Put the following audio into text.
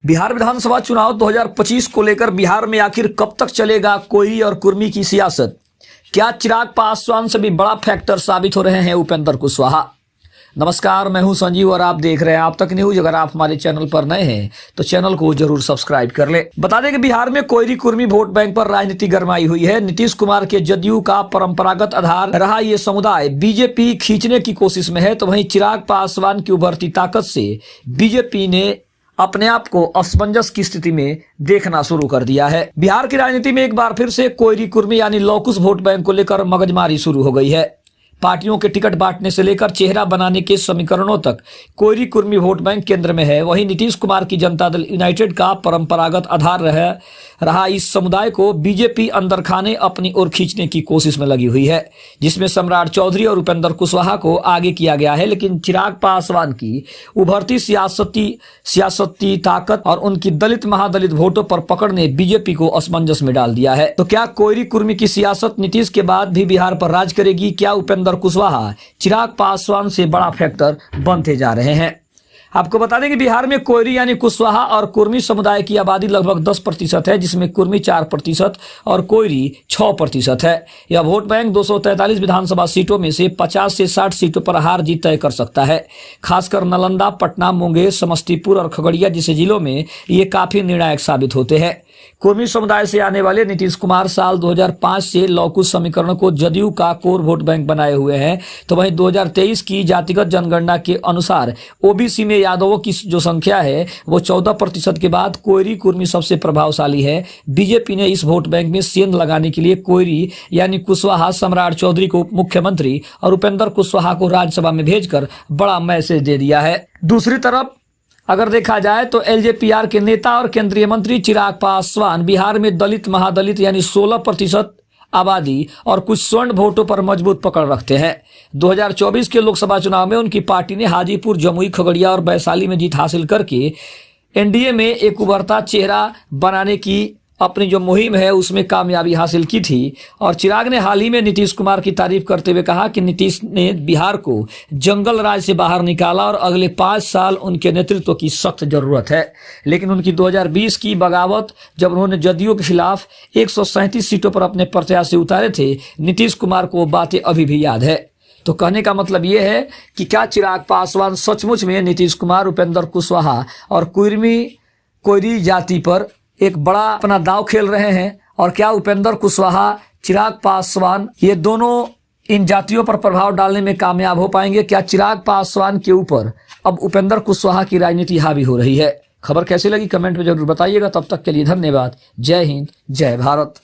बिहार विधानसभा चुनाव 2025 को लेकर बिहार में आखिर कब तक चलेगा कोयरी और कुर्मी की सियासत। क्या चिराग पासवान से भी बड़ा फैक्टर साबित हो रहे हैं उपेंद्र कुशवाहा। नमस्कार, मैं हूं संजीव और आप देख रहे हैं आप तक न्यूज। अगर आप हमारे चैनल पर नए हैं तो चैनल को जरूर सब्सक्राइब कर ले। बता दें कि बिहार में कोयरी कुर्मी वोट बैंक पर राजनीति गरमाई हुई है। नीतीश कुमार के जदयू का परंपरागत आधार रहा ये समुदाय बीजेपी खींचने की कोशिश में है, तो वहीं चिराग पासवान की उभरती ताकत से बीजेपी ने अपने आप को असमंजस की स्थिति में देखना शुरू कर दिया है। बिहार की राजनीति में एक बार फिर से कोयरी कुर्मी यानी लौकुश वोट बैंक को लेकर मगजमारी शुरू हो गई है। पार्टियों के टिकट बांटने से लेकर चेहरा बनाने के समीकरणों तक कोयरी कुर्मी वोट बैंक केंद्र में है। वहीं नीतीश कुमार की जनता दल यूनाइटेड का परंपरागत आधार रहा इस समुदाय को बीजेपी अंदर खाने अपनी ओर खींचने की कोशिश में लगी हुई है, जिसमें सम्राट चौधरी और उपेंद्र कुशवाहा को आगे किया गया है। लेकिन चिराग पासवान की उभरती सियासती ताकत और उनकी दलित महादलित वोटों पर पकड़ ने बीजेपी को असमंजस में डाल दिया है। तो क्या कोयरी कुर्मी की सियासत नीतीश के बाद भी बिहार पर राज करेगी? क्या उपेंद्र कुशवाहा चिराग पासवान से बड़ा फैक्टर बनते जा रहे हैं? आपको बता दें कि बिहार में कोयरी यानी कुशवाहा और कुर्मी समुदाय की आबादी लगभग 10% है, जिसमें कुर्मी 4% और कोयरी 6% है। यह वोट बैंक 243 विधानसभा सीटों में से 50 से 60 सीटों पर हार जीत तय कर सकता है। खासकर नालंदा, पटना, मुंगेर, समस्तीपुर और खगड़िया जैसे जिलों में ये काफी निर्णायक साबित होते हैं। कुर्मी समुदाय से आने वाले नीतीश कुमार साल 2005 से लौकुश समीकरण को जदयू का कोर वोट बैंक बनाए हुए हैं, तो वहीं 2023 की जातिगत जनगणना के अनुसार ओबीसी में यादवों की जो संख्या है वो 14% के बाद कोयरी कुर्मी सबसे प्रभावशाली है। बीजेपी ने इस वोट बैंक में सेंध लगाने के लिए कोयरी यानी कुशवाहा, सम्राट चौधरी को उप मुख्यमंत्री और उपेंद्र कुशवाहा को राज्यसभा में भेजकर बड़ा मैसेज दे दिया है। दूसरी तरफ अगर देखा जाए तो एलजेपीआर के नेता और केंद्रीय मंत्री चिराग पासवान बिहार में दलित महादलित यानी 16% आबादी और कुछ स्वर्ण वोटों पर मजबूत पकड़ रखते हैं। 2024 के लोकसभा चुनाव में उनकी पार्टी ने हाजीपुर, जमुई, खगड़िया और वैशाली में जीत हासिल करके एनडीए में एक उभरता चेहरा बनाने की अपनी जो मुहिम है उसमें कामयाबी हासिल की थी। और चिराग ने हाल ही में नीतीश कुमार की तारीफ करते हुए कहा कि नीतीश ने बिहार को जंगल राज से बाहर निकाला और अगले 5 साल उनके नेतृत्व की सख्त जरूरत है। लेकिन उनकी 2020 की बगावत, जब उन्होंने जदयू के खिलाफ 137 सीटों पर अपने प्रत्याशी उतारे थे, नीतीश कुमार को बातें अभी भी याद है। तो कहने का मतलब यह है कि क्या चिराग पासवान सचमुच में नीतीश कुमार, उपेंद्र कुशवाहा और कोयरी जाति पर एक बड़ा अपना दांव खेल रहे हैं? और क्या उपेंद्र कुशवाहा, चिराग पासवान ये दोनों इन जातियों पर प्रभाव डालने में कामयाब हो पाएंगे? क्या चिराग पासवान के ऊपर अब उपेंद्र कुशवाहा की राजनीति हावी हो रही है? खबर कैसी लगी कमेंट में जरूर बताइएगा। तब तक के लिए धन्यवाद। जय हिंद, जय भारत।